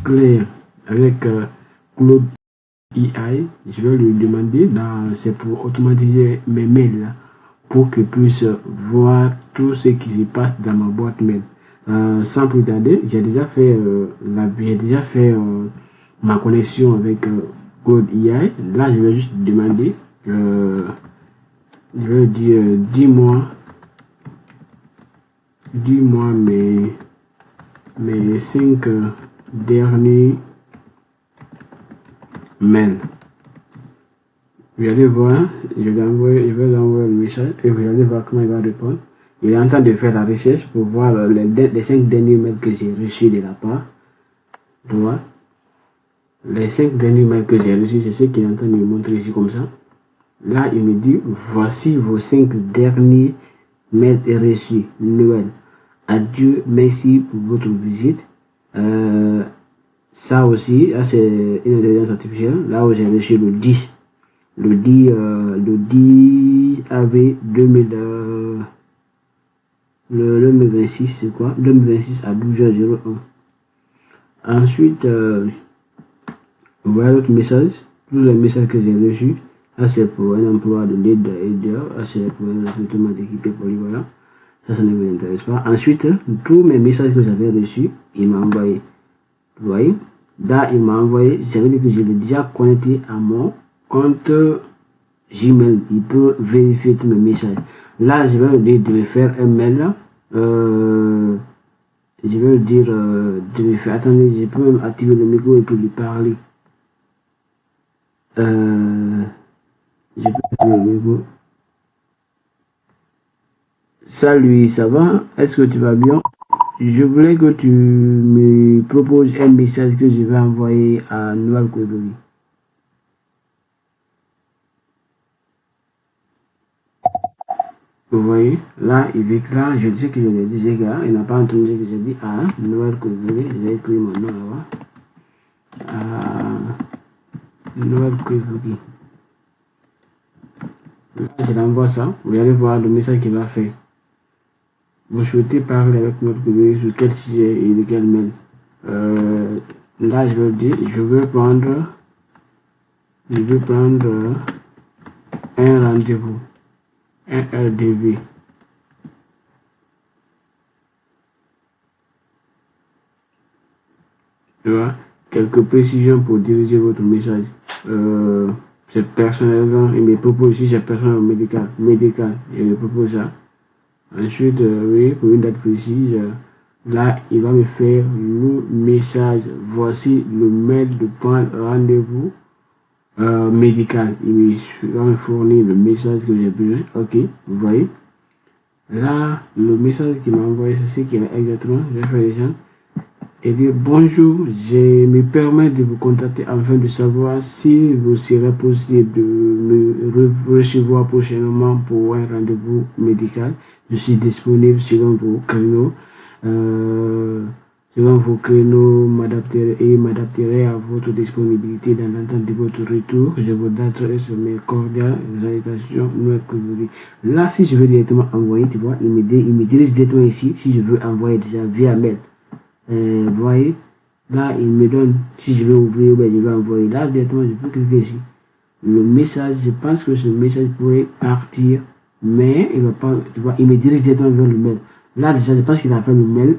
clair avec Claude AI. Je vais lui demander, c'est pour automatiser mes mails là, pour qu'il puisse voir tout ce qui se passe dans ma boîte mail. Sans plus tarder, j'ai déjà fait ma connexion avec Claude AI. Là, je vais juste demander, je vais dire, dis-moi mes 5 derniers mails. Vous allez voir, je vais l'envoyer le message et vous allez voir comment il va répondre. Il est en train de faire la recherche pour voir les 5 derniers mails que j'ai reçus de la part. Tu vois, les 5 derniers mails que j'ai reçus, c'est ce qu'il est en train de me montrer ici comme ça. Là, il me dit, voici vos 5 derniers mails reçus. Noël. Adieu, merci pour votre visite. Ça aussi, là c'est une intelligence artificielle. Là où j'ai reçu le 10 avril 2026, c'est quoi? 2026 à 12h01. Ensuite, voilà l'autre message. Tous les messages que j'ai reçus. Là, c'est pour un emploi de lead aider. Là, c'est pour un recrutement d'équipe polyvalent. Ça ne vous intéresse pas. Ensuite, tous mes messages que j'avais reçus, il m'a envoyé. Vous voyez? Là, il m'a envoyé. Ça veut dire que je l'ai déjà connecté à mon compte Gmail. Il peut vérifier tous mes messages. Là, je vais lui dire de me faire un mail. Je vais lui dire de me faire. Attendez, je peux même activer le micro et puis lui parler. Je peux activer le micro. Salut, ça va? Est-ce que tu vas bien? Je voulais que tu me proposes un message que je vais envoyer à Noël Kouébori. Vous voyez, là, il déclare, je sais que je l'ai dit, il n'a pas entendu ce que j'ai dit à Noël Kouébori. Je vais écrire mon nom là-bas. Noël Kouébori. Là, je l'envoie ça. Vous allez voir le message qu'il a fait. Vous souhaitez parler avec notre collègue sur quel sujet et de quel mail. Là, je vais dire, je veux prendre un rendez-vous, un RDV. Tu vois, quelques précisions pour diriger votre message. C'est personnel, il me propose ici, c'est personnel médical, je me propose ça. Ensuite, oui, pour une date précise, là, il va me faire le message. Voici le mail de prendre rendez-vous médical. Il va me fournir le message que j'ai besoin. Ok, vous voyez. Là, le message qu'il m'a envoyé, c'est ce qu'il a exactement. Je vais faire les gens. Il dit bonjour, je me permets de vous contacter afin de savoir si vous serez possible de me recevoir prochainement pour un rendez-vous médical. Je suis disponible selon vos créneaux. M'adapterai à votre disponibilité dans l'attente de votre retour. Je vous adresse mes cordiales salutations. Là, si je veux directement envoyer, tu vois, il me dirige directement ici. Si je veux envoyer déjà via mail. Vous voyez, là il me donne, si je veux ouvrir, ben, je vais envoyer là directement, je peux cliquer ici. Le message, je pense que ce message pourrait partir, mais il va pas, tu vois, il me dirige directement vers le mail. Là déjà, je pense qu'il a fait le mail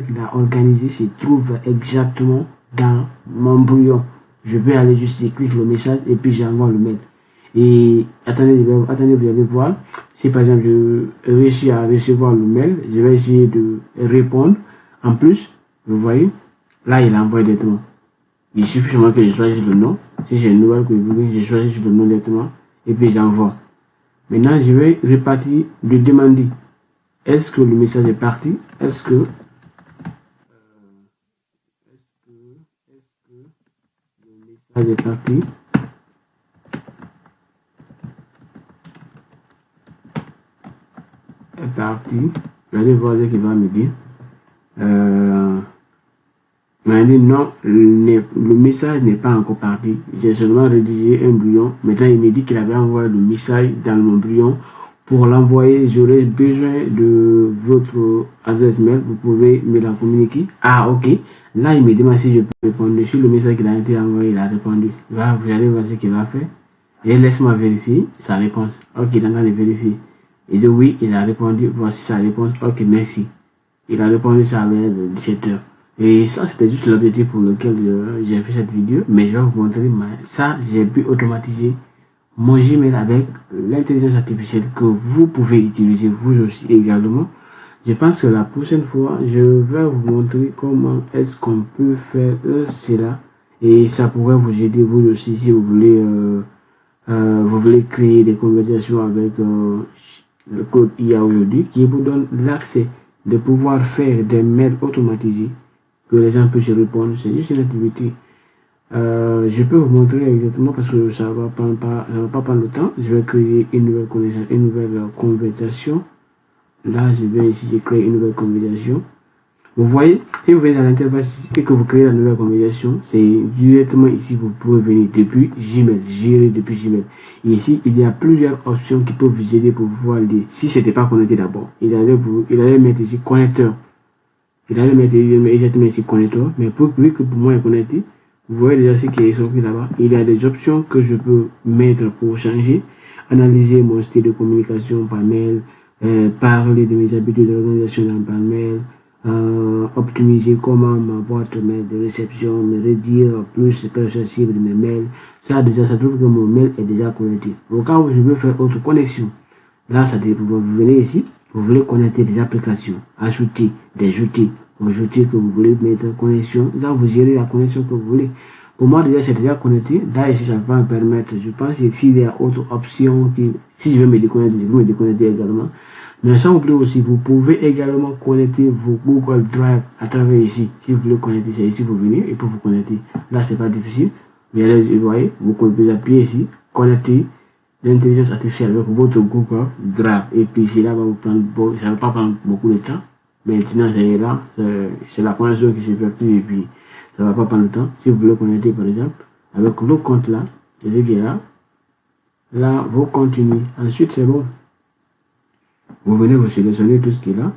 qu'il a organisé se trouve exactement dans mon brouillon. Je vais aller juste cliquer le message et puis j'envoie le mail. Et attendez, vous allez voir, si par exemple je réussis à recevoir le mail, je vais essayer de répondre. En plus, vous voyez, là, il a envoyé directement. Il suffit seulement que je choisisse le nom. Si j'ai une nouvelle que vous voulez, je choisis le nom directement. Et puis, j'envoie. Maintenant, je vais repartir, lui demander, est-ce que le message est parti? Est-ce que le message est parti? Est parti. Je vais aller voir ce qu'il va me dire. Mais dit non, le message n'est pas encore parti. J'ai seulement rédigé un brouillon. Maintenant, il me dit qu'il avait envoyé le message dans mon brouillon Pour l'envoyer, j'aurai besoin de votre adresse mail. Vous pouvez me la communiquer. Ah, ok. Là, il me demande si je peux répondre. Sur le message qu'il a été envoyé, il a répondu. Là, vous allez voir ce qu'il a fait. Et laisse-moi vérifier sa réponse. Ok, il est en train de vérifier. Il dit oui, il a répondu. Voici sa réponse. Ok, merci. Il a répondu ça vers 17h. Et ça, c'était juste l'objectif pour lequel j'ai fait cette vidéo. Mais je vais vous montrer. Ça, j'ai pu automatiser mon Gmail avec l'intelligence artificielle que vous pouvez utiliser vous aussi également. Je pense que la prochaine fois, je vais vous montrer comment est-ce qu'on peut faire cela. Et ça pourrait vous aider vous aussi si vous voulez créer des conversations avec le code IA aujourd'hui qui vous donne l'accès de pouvoir faire des mails automatisés que les gens peuvent se répondre. C'est juste une activité. Je peux vous montrer exactement parce que ça va pas prendre le temps. Je vais créer une nouvelle conversation. Là, je vais ici, j'ai créé une nouvelle conversation. Vous voyez, si vous venez dans l'interface et que vous créez la nouvelle conversation, c'est directement ici, vous pouvez venir depuis Gmail, gérer depuis Gmail. Et ici, il y a plusieurs options qui peuvent vous aider pour pouvoir le dire. Si c'était pas connecté d'abord, il allait mettre ici connecteur. Il allait mettre exactement ici connecteur. Mais vu que pour moi, il est connecté, vous voyez déjà ce qui est sorti là-bas. Il y a des options que je peux mettre pour changer, analyser mon style de communication par mail, parler de mes habitudes d'organisation par mail, optimiser comment ma boîte mail de réception, me redire plus perceptible de mes mails. Ça déjà, ça trouve que mon mail est déjà connecté. Au cas où je veux faire autre connexion, là, ça dépend. Vous venez ici, vous voulez connecter des applications, ajouter des outils que vous voulez mettre en connexion. Là, vous gérez la connexion que vous voulez. Pour moi, déjà, c'est déjà connecté. Là, ici, ça va me permettre, je pense que s'il y a autre option si je veux me déconnecter, je peux me déconnecter également. Mais sans oublier aussi, vous pouvez également connecter vos Google Drive à travers ici. Si vous voulez connecter, c'est ici, vous venez et pour vous connecter. Là, c'est pas difficile. Mais là, vous voyez, vous pouvez appuyer ici, connecter l'intelligence artificielle avec votre Google Drive. Et puis, cela va vous prendre, ça va pas prendre beaucoup de temps. Mais maintenant, c'est là, c'est la connexion qui s'effectue et puis, ça va pas prendre le temps. Si vous voulez connecter, par exemple, avec le compte là, c'est ce qui est là. Là, vous continuez. Ensuite, c'est bon. Vous venez vous sélectionner tout ce qui est là.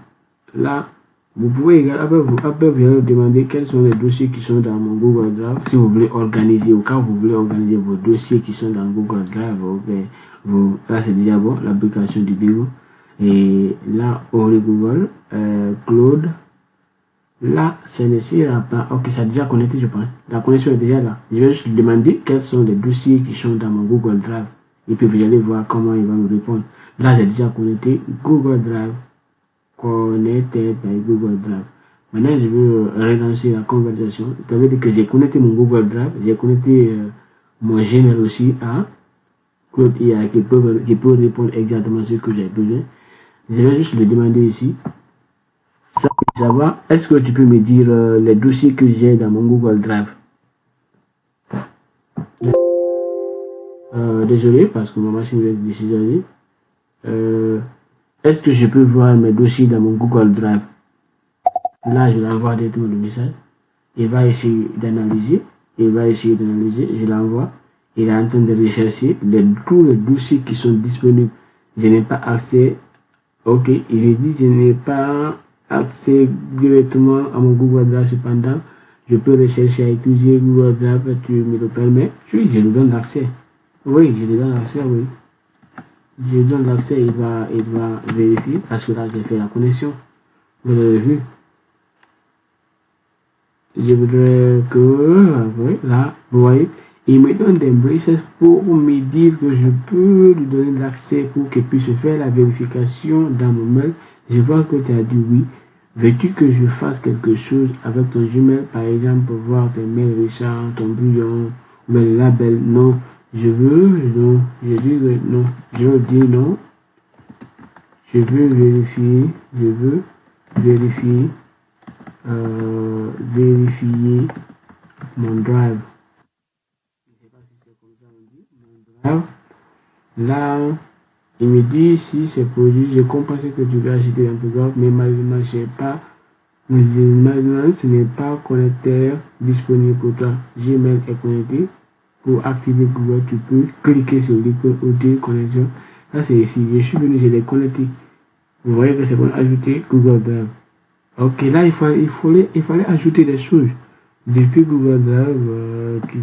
Là, vous pouvez également, après vous allez demander quels sont les dossiers qui sont dans mon Google Drive. Si vous voulez organiser, au cas où vous voulez organiser vos dossiers qui sont dans Google Drive, là c'est déjà bon, l'application du bureau. Et là, Ori Google, Claude, là, c'est nécessaire. Ok, ça a déjà connecté, je pense. La connexion est déjà là. Je vais juste lui demander quels sont les dossiers qui sont dans mon Google Drive. Et puis vous allez voir comment il va me répondre. Là, j'ai déjà connecté Google Drive. Connecté par Google Drive. Maintenant, je veux relancer la conversation. Ça veut dire que j'ai connecté mon Google Drive. J'ai connecté mon Gmail aussi à Claude IA qui peut répondre exactement ce que j'ai besoin. Je vais juste le demander ici. Ça va. Est-ce que tu peux me dire les dossiers que j'ai dans mon Google Drive? Désolé parce que ma machine vient de décisionner. Est-ce que je peux voir mes dossiers dans mon Google Drive? Là, je l'envoie directement le message. Il va essayer d'analyser. Je l'envoie. Il est en train de rechercher tous les dossiers qui sont disponibles. Je n'ai pas accès. Ok, il dit je n'ai pas accès directement à mon Google Drive. Cependant, je peux rechercher à utiliser Google Drive. Tu me le permets? Oui, je lui donne l'accès. Oui, je lui donne l'accès, oui. Je lui donne l'accès, il va vérifier parce que là j'ai fait la connexion. Vous avez vu. Je voudrais que, oui, là, vous voyez, il me donne des messages pour me dire que je peux lui donner l'accès pour qu'il puisse faire la vérification dans mon mail. Je vois que tu as dit oui. Veux-tu que je fasse quelque chose avec ton Gmail, par exemple, pour voir tes mails récents, ton bouillon, ou le label? Non. Je veux non. Je dis non. Je dis non. Je veux vérifier mon drive. Je ne sais pas si c'est comme ça on dit. Mon drive. Là, il me dit si c'est produit. Je comprends ce que tu veux acheter un peu grave, mais malheureusement, je sais pas. Mais malheureusement, ce n'est pas connecteur disponible pour toi. Gmail est connecté. Pour activer Google, tu peux cliquer sur l'icône outil connexion. Là, c'est ici. Je suis venu, je l'ai connecté. Vous voyez que c'est bon, ajouter Google Drive. Ok, là, il fallait ajouter des choses. Depuis Google Drive, tu